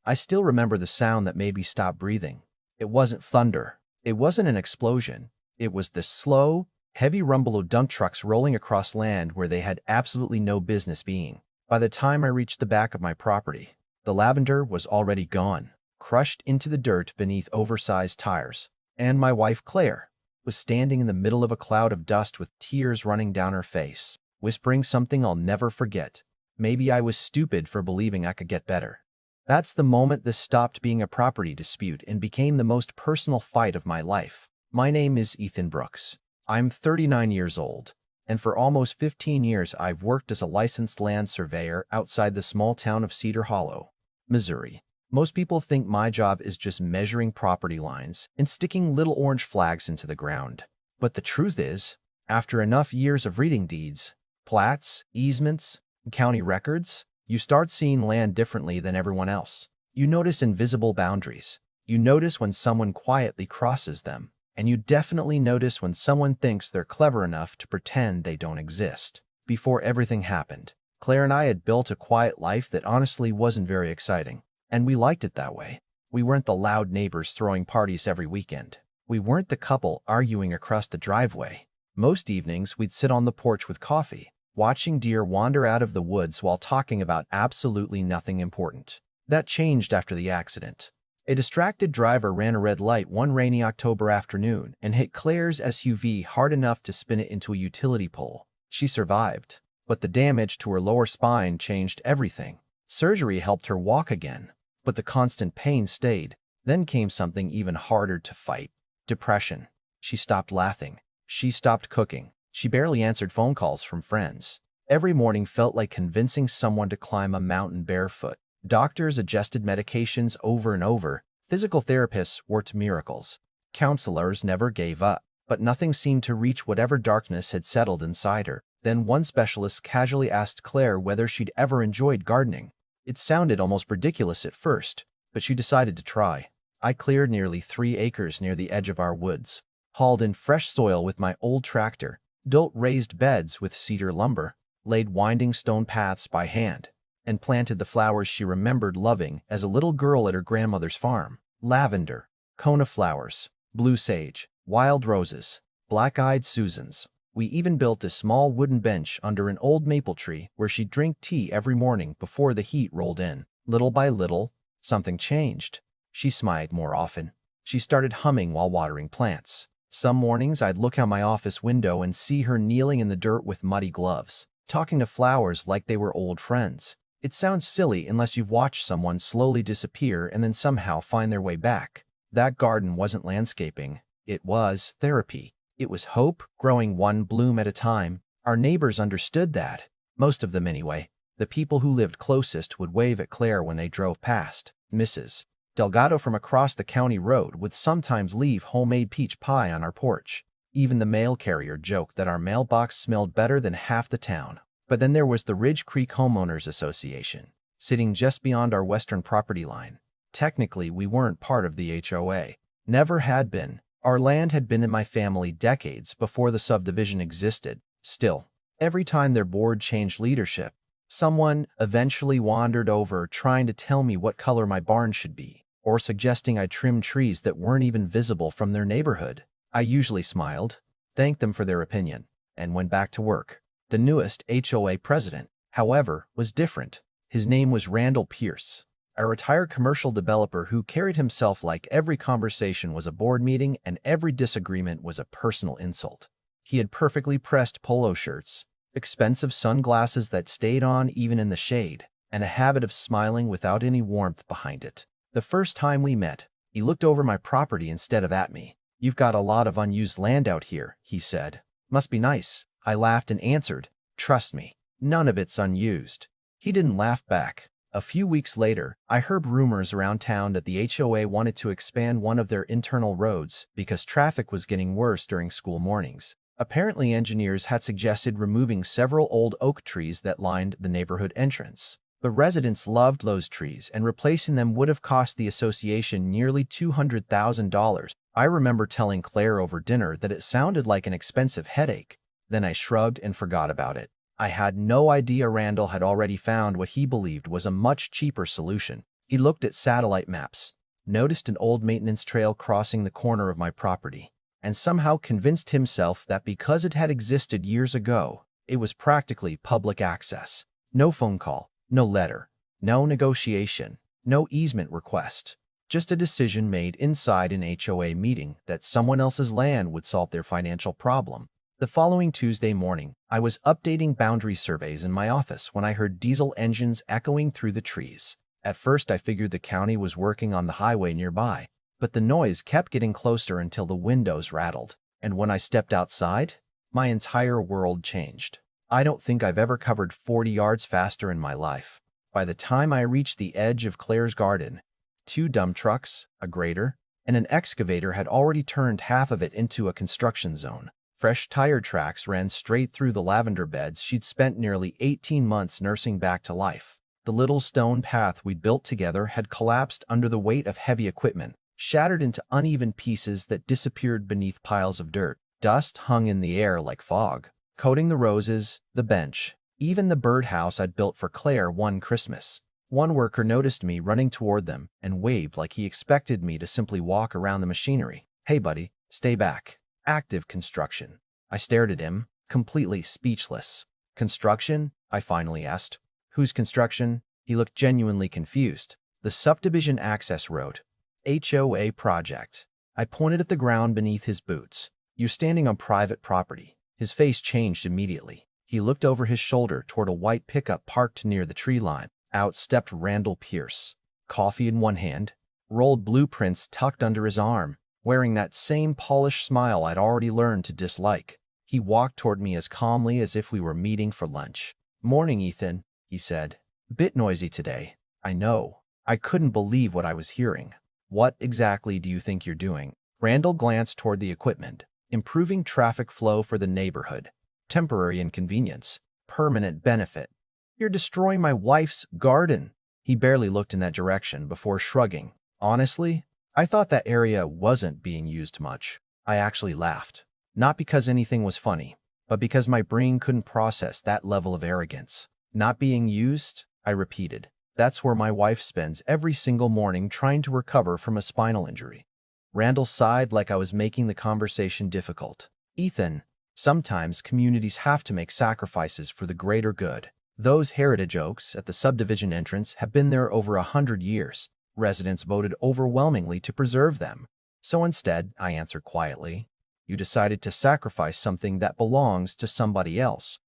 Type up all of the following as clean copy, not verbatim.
I still remember the sound that made me stop breathing. It wasn't thunder. It wasn't an explosion. It was the slow, heavy rumble of dump trucks rolling across land where they had absolutely no business being. By the time I reached the back of my property, the lavender was already gone, crushed into the dirt beneath oversized tires, and my wife Claire was standing in the middle of a cloud of dust with tears running down her face, whispering something I'll never forget. Maybe I was stupid for believing I could get better. That's the moment this stopped being a property dispute and became the most personal fight of my life. My name is Ethan Brooks. I'm 39 years old, and for almost 15 years I've worked as a licensed land surveyor outside the small town of Cedar Hollow, Missouri. Most people think my job is just measuring property lines and sticking little orange flags into the ground. But the truth is, after enough years of reading deeds, plats, easements, and county records, you start seeing land differently than everyone else. You notice invisible boundaries. You notice when someone quietly crosses them. And you definitely notice when someone thinks they're clever enough to pretend they don't exist. Before everything happened, Claire and I had built a quiet life that honestly wasn't very exciting. And we liked it that way. We weren't the loud neighbors throwing parties every weekend. We weren't the couple arguing across the driveway. Most evenings we'd sit on the porch with coffee, watching deer wander out of the woods while talking about absolutely nothing important. That changed after the accident. A distracted driver ran a red light one rainy October afternoon and hit Claire's SUV hard enough to spin it into a utility pole. She survived, but the damage to her lower spine changed everything. Surgery helped her walk again, but the constant pain stayed. Then came something even harder to fight: depression. She stopped laughing. She stopped cooking. She barely answered phone calls from friends. Every morning felt like convincing someone to climb a mountain barefoot. Doctors adjusted medications over and over. Physical therapists worked miracles. Counselors never gave up, but nothing seemed to reach whatever darkness had settled inside her. Then one specialist casually asked Claire whether she'd ever enjoyed gardening. It sounded almost ridiculous at first, but she decided to try. I cleared nearly 3 acres near the edge of our woods, hauled in fresh soil with my old tractor, built raised beds with cedar lumber, laid winding stone paths by hand, and planted the flowers she remembered loving as a little girl at her grandmother's farm: lavender, coneflowers, blue sage, wild roses, black-eyed Susans. We even built a small wooden bench under an old maple tree where she'd drink tea every morning before the heat rolled in. Little by little, something changed. She smiled more often. She started humming while watering plants. Some mornings I'd look out my office window and see her kneeling in the dirt with muddy gloves, talking to flowers like they were old friends. It sounds silly unless you've watched someone slowly disappear and then somehow find their way back. That garden wasn't landscaping. It was therapy. It was hope, growing one bloom at a time. Our neighbors understood that. Most of them anyway. The people who lived closest would wave at Claire when they drove past. Mrs. Delgado from across the county road would sometimes leave homemade peach pie on our porch. Even the mail carrier joked that our mailbox smelled better than half the town. But then there was the Ridge Creek Homeowners Association, sitting just beyond our western property line. Technically, we weren't part of the HOA. Never had been. Our land had been in my family decades before the subdivision existed. Still, every time their board changed leadership, someone eventually wandered over trying to tell me what color my barn should be, or suggesting I trim trees that weren't even visible from their neighborhood. I usually smiled, thanked them for their opinion, and went back to work. The newest HOA president, however, was different. His name was Randall Pierce, a retired commercial developer who carried himself like every conversation was a board meeting and every disagreement was a personal insult. He had perfectly pressed polo shirts, expensive sunglasses that stayed on even in the shade, and a habit of smiling without any warmth behind it. The first time we met, he looked over my property instead of at me. "You've got a lot of unused land out here," he said. "Must be nice." I laughed and answered, "Trust me, none of it's unused." He didn't laugh back. A few weeks later, I heard rumors around town that the HOA wanted to expand one of their internal roads because traffic was getting worse during school mornings. Apparently, engineers had suggested removing several old oak trees that lined the neighborhood entrance. The residents loved those trees, and replacing them would have cost the association nearly $200,000. I remember telling Claire over dinner that it sounded like an expensive headache. Then I shrugged and forgot about it. I had no idea Randall had already found what he believed was a much cheaper solution. He looked at satellite maps, noticed an old maintenance trail crossing the corner of my property, and somehow convinced himself that because it had existed years ago, it was practically public access. No phone call, no letter, no negotiation, no easement request. Just a decision made inside an HOA meeting that someone else's land would solve their financial problem. The following Tuesday morning, I was updating boundary surveys in my office when I heard diesel engines echoing through the trees. At first, I figured the county was working on the highway nearby, but the noise kept getting closer until the windows rattled. And when I stepped outside, my entire world changed. I don't think I've ever covered 40 yards faster in my life. By the time I reached the edge of Claire's garden, 2 dump trucks, a grader, and an excavator had already turned half of it into a construction zone. Fresh tire tracks ran straight through the lavender beds she'd spent nearly 18 months nursing back to life. The little stone path we'd built together had collapsed under the weight of heavy equipment, shattered into uneven pieces that disappeared beneath piles of dirt. Dust hung in the air like fog, coating the roses, the bench, even the birdhouse I'd built for Claire one Christmas. One worker noticed me running toward them and waved like he expected me to simply walk around the machinery. "Hey buddy, stay back." Active construction. I stared at him, completely speechless. "Construction?" I finally asked. "Whose construction?" He looked genuinely confused. "The subdivision access road. HOA project." I pointed at the ground beneath his boots. "You're standing on private property." His face changed immediately. He looked over his shoulder toward a white pickup parked near the tree line. Out stepped Randall Pierce, coffee in one hand, rolled blueprints tucked under his arm, wearing that same polished smile I'd already learned to dislike. He walked toward me as calmly as if we were meeting for lunch. "Morning, Ethan," he said. "Bit noisy today, I know." I couldn't believe what I was hearing. "What exactly do you think you're doing?" Randall glanced toward the equipment. "Improving traffic flow for the neighborhood. Temporary inconvenience. Permanent benefit." "You're destroying my wife's garden." He barely looked in that direction before shrugging. "Honestly, I thought that area wasn't being used much." I actually laughed. Not because anything was funny, but because my brain couldn't process that level of arrogance. "Not being used?" I repeated. "That's where my wife spends every single morning trying to recover from a spinal injury." Randall sighed like I was making the conversation difficult. "Ethan, sometimes communities have to make sacrifices for the greater good. Those heritage oaks at the subdivision entrance have been there over 100 years. Residents voted overwhelmingly to preserve them. So instead," I answered quietly, "you decided to sacrifice something that belongs to somebody else."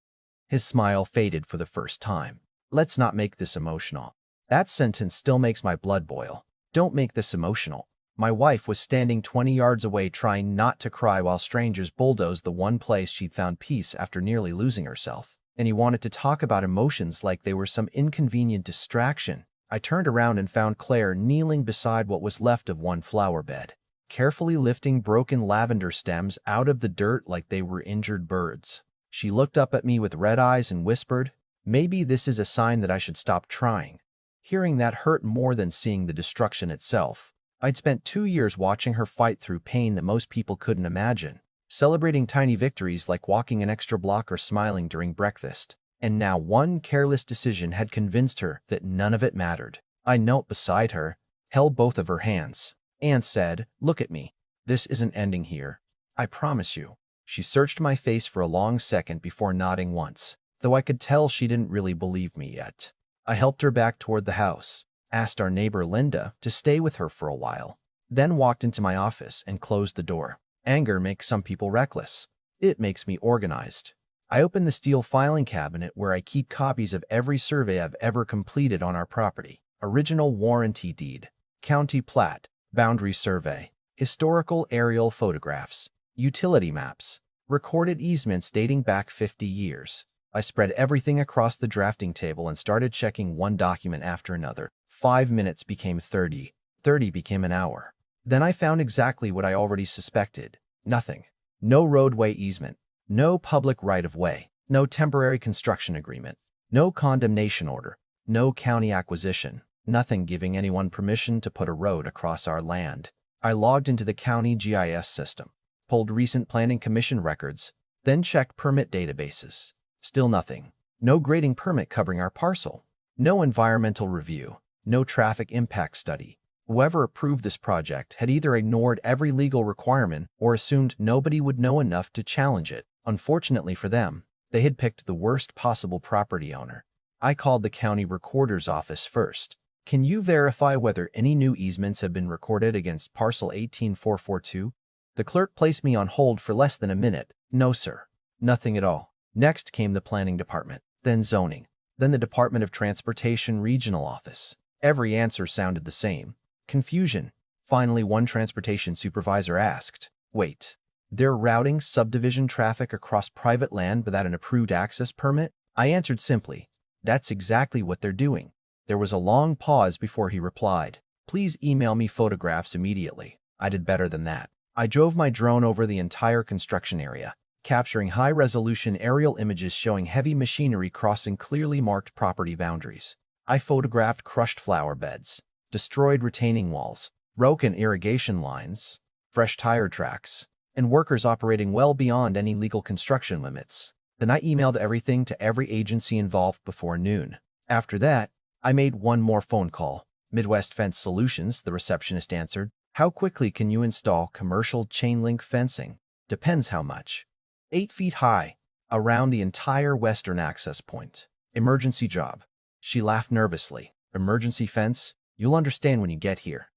His smile faded for the first time. "Let's not make this emotional." That sentence still makes my blood boil. Don't make this emotional. My wife was standing 20 yards away trying not to cry while strangers bulldozed the one place she'd found peace after nearly losing herself. And he wanted to talk about emotions like they were some inconvenient distraction. I turned around and found Claire kneeling beside what was left of one flower bed, carefully lifting broken lavender stems out of the dirt like they were injured birds. She looked up at me with red eyes and whispered, "Maybe this is a sign that I should stop trying." Hearing that hurt more than seeing the destruction itself. I'd spent 2 years watching her fight through pain that most people couldn't imagine, celebrating tiny victories like walking an extra block or smiling during breakfast. And now one careless decision had convinced her that none of it mattered. I knelt beside her, held both of her hands, and said, "Look at me. This isn't ending here. I promise you." She searched my face for a long second before nodding once, though I could tell she didn't really believe me yet. I helped her back toward the house, asked our neighbor Linda to stay with her for a while, then walked into my office and closed the door. Anger makes some people reckless. It makes me organized. I opened the steel filing cabinet where I keep copies of every survey I've ever completed on our property. Original warranty deed, county plat, boundary survey, historical aerial photographs, utility maps, recorded easements dating back 50 years. I spread everything across the drafting table and started checking one document after another. 5 minutes became 30. 30 became an hour. Then I found exactly what I already suspected. Nothing. No roadway easement. No public right-of-way. No temporary construction agreement. No condemnation order. No county acquisition. Nothing giving anyone permission to put a road across our land. I logged into the county GIS system, pulled recent planning commission records, then checked permit databases. Still nothing. No grading permit covering our parcel. No environmental review. no traffic impact study. Whoever approved this project had either ignored every legal requirement or assumed nobody would know enough to challenge it. Unfortunately for them, they had picked the worst possible property owner. I called the county recorder's office first. Can you verify whether any new easements have been recorded against parcel 18442? The clerk placed me on hold for less than a minute. No, sir. Nothing at all. Next came the planning department, then zoning, then the Department of Transportation regional office. Every answer sounded the same. Confusion. Finally, one transportation supervisor asked, "Wait, they're routing subdivision traffic across private land without an approved access permit?" I answered simply, "That's exactly what they're doing." There was a long pause before he replied, "Please email me photographs immediately." I did better than that. I drove my drone over the entire construction area, capturing high-resolution aerial images showing heavy machinery crossing clearly marked property boundaries. I photographed crushed flower beds, destroyed retaining walls, broken irrigation lines, fresh tire tracks, and workers operating well beyond any legal construction limits. Then I emailed everything to every agency involved before noon. After that, I made one more phone call. Midwest Fence Solutions, the receptionist answered. "How quickly can you install commercial chain-link fencing?" "Depends how much." 8 feet high, around the entire western access point. "Emergency job." She laughed nervously. "Emergency fence? You'll understand when you get here."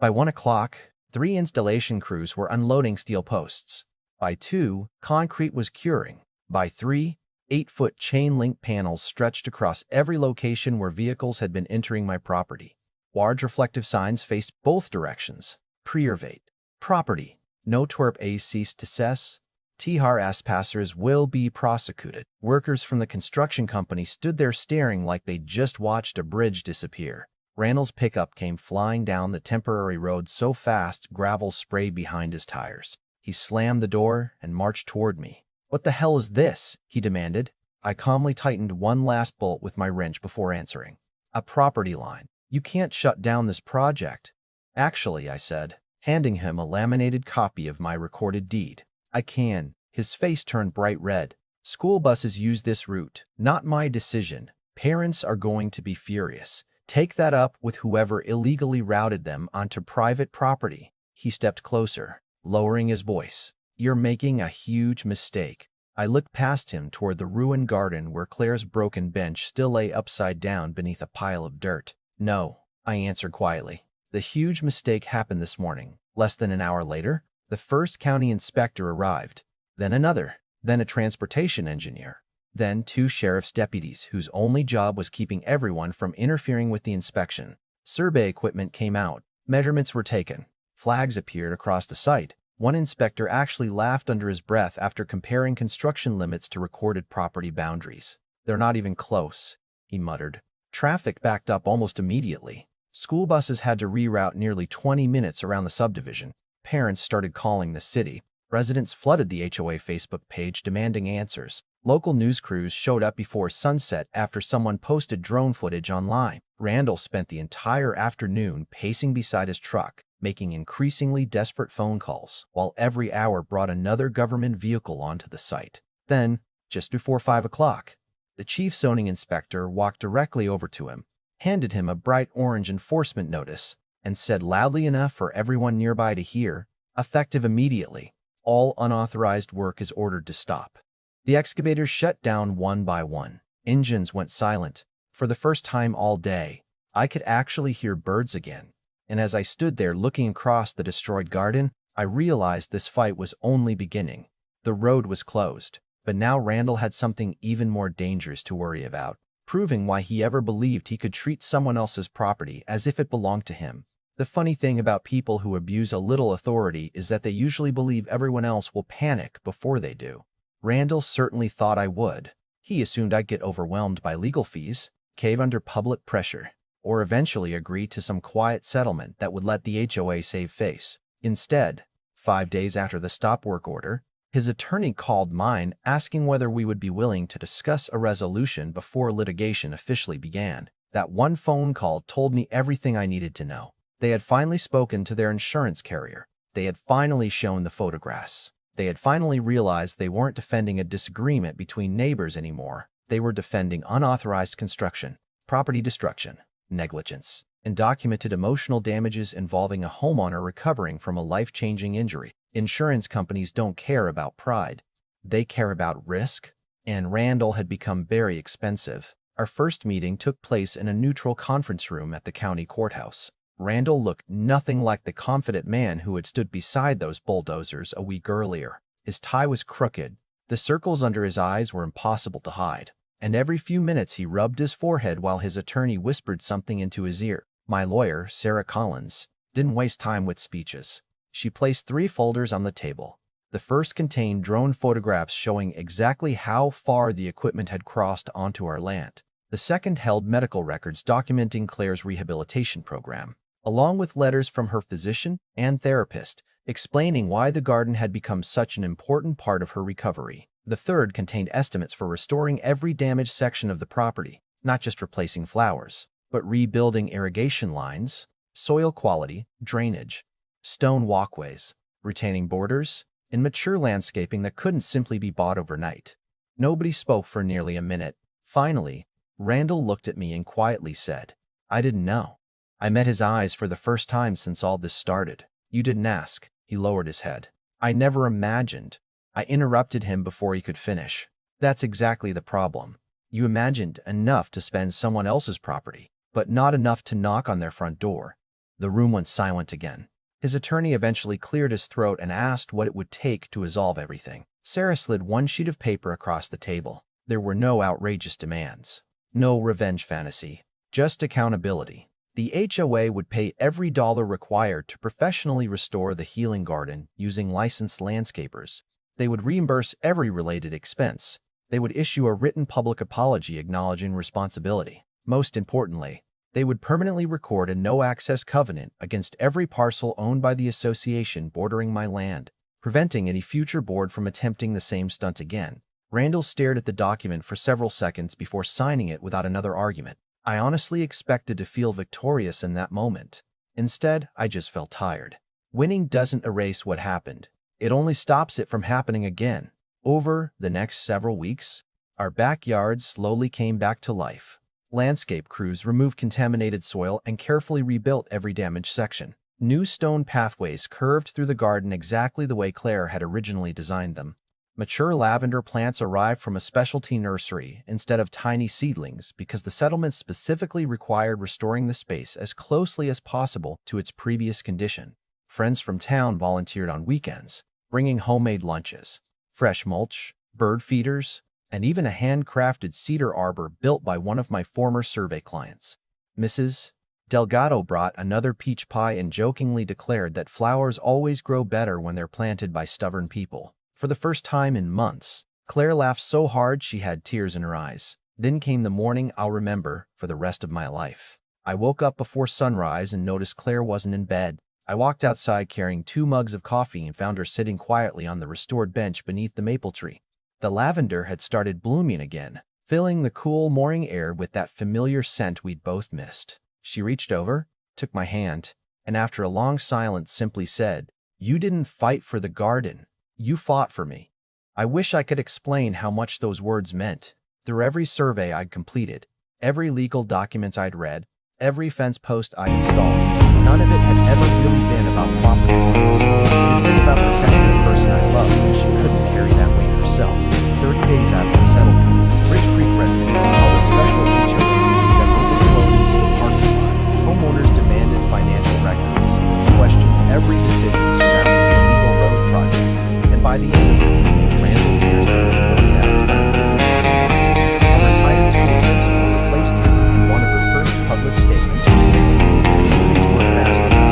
By 1 o'clock, 3 installation crews were unloading steel posts. By 2, concrete was curing. By 3, 8-foot chain-link panels stretched across every location where vehicles had been entering my property. Large reflective signs faced both directions. Preservate property. No twerp a cease to cess. THRS passers will be prosecuted. Workers from the construction company stood there staring like they'd just watched a bridge disappear. Randall's pickup came flying down the temporary road so fast gravel sprayed behind his tires. He slammed the door and marched toward me. "What the hell is this?" he demanded. I calmly tightened one last bolt with my wrench before answering. "A property line. You can't shut down this project." "Actually," I said, handing him a laminated copy of my recorded deed, "I can." His face turned bright red. "School buses use this route. Not my decision. Parents are going to be furious. Take that up with whoever illegally routed them onto private property." He stepped closer, lowering his voice. "You're making a huge mistake." I looked past him toward the ruined garden where Claire's broken bench still lay upside down beneath a pile of dirt. "No," I answered quietly. "The huge mistake happened this morning." Less than an hour later, the first county inspector arrived, then another, then a transportation engineer, then 2 sheriff's deputies whose only job was keeping everyone from interfering with the inspection. Survey equipment came out, measurements were taken, flags appeared across the site. One inspector actually laughed under his breath after comparing construction limits to recorded property boundaries. "They're not even close," he muttered. Traffic backed up almost immediately. School buses had to reroute nearly 20 minutes around the subdivision. Parents started calling the city. Residents flooded the HOA Facebook page demanding answers. Local news crews showed up before sunset after someone posted drone footage online. Randall spent the entire afternoon pacing beside his truck, making increasingly desperate phone calls, while every hour brought another government vehicle onto the site. Then, just before 5 o'clock, the chief zoning inspector walked directly over to him, handed him a bright orange enforcement notice, and said loudly enough for everyone nearby to hear, "Effective immediately. All unauthorized work is ordered to stop." The excavators shut down one by one. Engines went silent. For the first time all day, I could actually hear birds again. And as I stood there looking across the destroyed garden, I realized this fight was only beginning. The road was closed, but now Randall had something even more dangerous to worry about, proving why he ever believed he could treat someone else's property as if it belonged to him. The funny thing about people who abuse a little authority is that they usually believe everyone else will panic before they do. Randall certainly thought I would. He assumed I'd get overwhelmed by legal fees, cave under public pressure, or eventually agree to some quiet settlement that would let the HOA save face. Instead, 5 days after the stop work order, his attorney called mine asking whether we would be willing to discuss a resolution before litigation officially began. That one phone call told me everything I needed to know. They had finally spoken to their insurance carrier. They had finally shown the photographs. They had finally realized they weren't defending a disagreement between neighbors anymore. They were defending unauthorized construction, property destruction, negligence. and documented emotional damages involving a homeowner recovering from a life-changing injury. Insurance companies don't care about pride. They care about risk, and Randall had become very expensive. Our first meeting took place in a neutral conference room at the county courthouse. Randall looked nothing like the confident man who had stood beside those bulldozers a week earlier. His tie was crooked, the circles under his eyes were impossible to hide, and every few minutes he rubbed his forehead while his attorney whispered something into his ear. My lawyer, Sarah Collins, didn't waste time with speeches. She placed 3 folders on the table. The first contained drone photographs showing exactly how far the equipment had crossed onto our land. The second held medical records documenting Claire's rehabilitation program, along with letters from her physician and therapist explaining why the garden had become such an important part of her recovery. The third contained estimates for restoring every damaged section of the property, not just replacing flowers, but rebuilding irrigation lines, soil quality, drainage, stone walkways, retaining borders, and mature landscaping that couldn't simply be bought overnight. Nobody spoke for nearly a minute. Finally, Randall looked at me and quietly said, "I didn't know." I met his eyes for the first time since all this started. "You didn't ask." He lowered his head. "I never imagined." I interrupted him before he could finish. "That's exactly the problem. You imagined enough to spend someone else's property, but not enough to knock on their front door." The room went silent again. His attorney eventually cleared his throat and asked what it would take to resolve everything. Sarah slid one sheet of paper across the table. There were no outrageous demands, no revenge fantasy, just accountability. The HOA would pay every dollar required to professionally restore the healing garden using licensed landscapers. They would reimburse every related expense. They would issue a written public apology acknowledging responsibility. Most importantly, they would permanently record a no-access covenant against every parcel owned by the association bordering my land, preventing any future board from attempting the same stunt again. Randall stared at the document for several seconds before signing it without another argument. I honestly expected to feel victorious in that moment. Instead, I just felt tired. Winning doesn't erase what happened. It only stops it from happening again. Over the next several weeks, our backyard slowly came back to life. Landscape crews removed contaminated soil and carefully rebuilt every damaged section. New stone pathways curved through the garden exactly the way Claire had originally designed them. Mature lavender plants arrived from a specialty nursery instead of tiny seedlings because the settlement specifically required restoring the space as closely as possible to its previous condition. Friends from town volunteered on weekends, bringing homemade lunches, fresh mulch, bird feeders, and even a handcrafted cedar arbor built by one of my former survey clients. Mrs. Delgado brought another peach pie and jokingly declared that flowers always grow better when they're planted by stubborn people. For the first time in months, Claire laughed so hard she had tears in her eyes. Then came the morning I'll remember for the rest of my life. I woke up before sunrise and noticed Claire wasn't in bed. I walked outside carrying 2 mugs of coffee and found her sitting quietly on the restored bench beneath the maple tree. The lavender had started blooming again, filling the cool morning air with that familiar scent we'd both missed. She reached over, took my hand, and after a long silence simply said, "You didn't fight for the garden. You fought for me." I wish I could explain how much those words meant. Through every survey I'd completed, every legal documents I'd read, every fence post I'd installed, none of it had ever really been about property rights. It had been about protecting the person I loved when she couldn't carry that weight herself. 30 days after the settlement, Rich Creek residents held a special HOA meeting that overflowed into the parking lot. Homeowners demanded financial records, questioned every decision surrounding the illegal road project, and by the end of the meeting, Randall Pierce had been voted out of town. A retired school principal replaced him, and one of her first public statements was saying, "Communities work faster than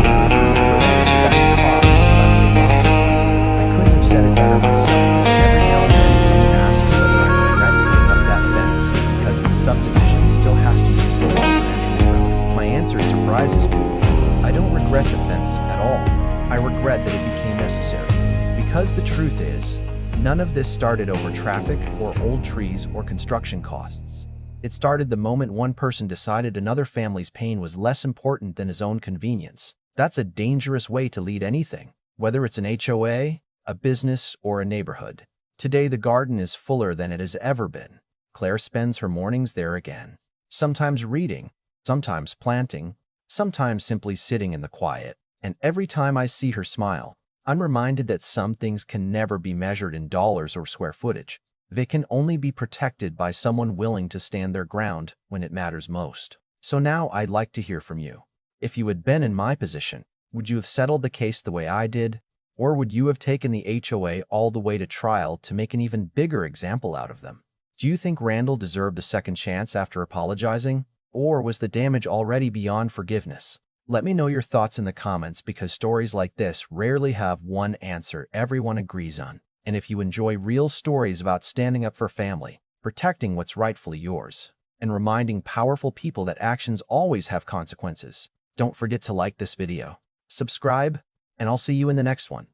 respect costs less than lawsuits." I couldn't have said it better myself. Every now and then someone asks whether I regret putting up that fence because the subdivision still has to use the walls to enter the road. My answer surprises me. I don't regret the fence at all. I regret that it became necessary. Because the truth is, none of this started over traffic or old trees or construction costs. It started the moment one person decided another family's pain was less important than his own convenience. That's a dangerous way to lead anything, whether it's an HOA, a business, or a neighborhood. Today the garden is fuller than it has ever been. Claire spends her mornings there again, sometimes reading, sometimes planting, sometimes simply sitting in the quiet. And every time I see her smile, I'm reminded that some things can never be measured in dollars or square footage. They can only be protected by someone willing to stand their ground when it matters most. So now I'd like to hear from you. If you had been in my position, would you have settled the case the way I did? Or would you have taken the HOA all the way to trial to make an even bigger example out of them? Do you think Randall deserved a second chance after apologizing? Or was the damage already beyond forgiveness? Let me know your thoughts in the comments because stories like this rarely have one answer everyone agrees on. And if you enjoy real stories about standing up for family, protecting what's rightfully yours, and reminding powerful people that actions always have consequences, don't forget to like this video, subscribe, and I'll see you in the next one.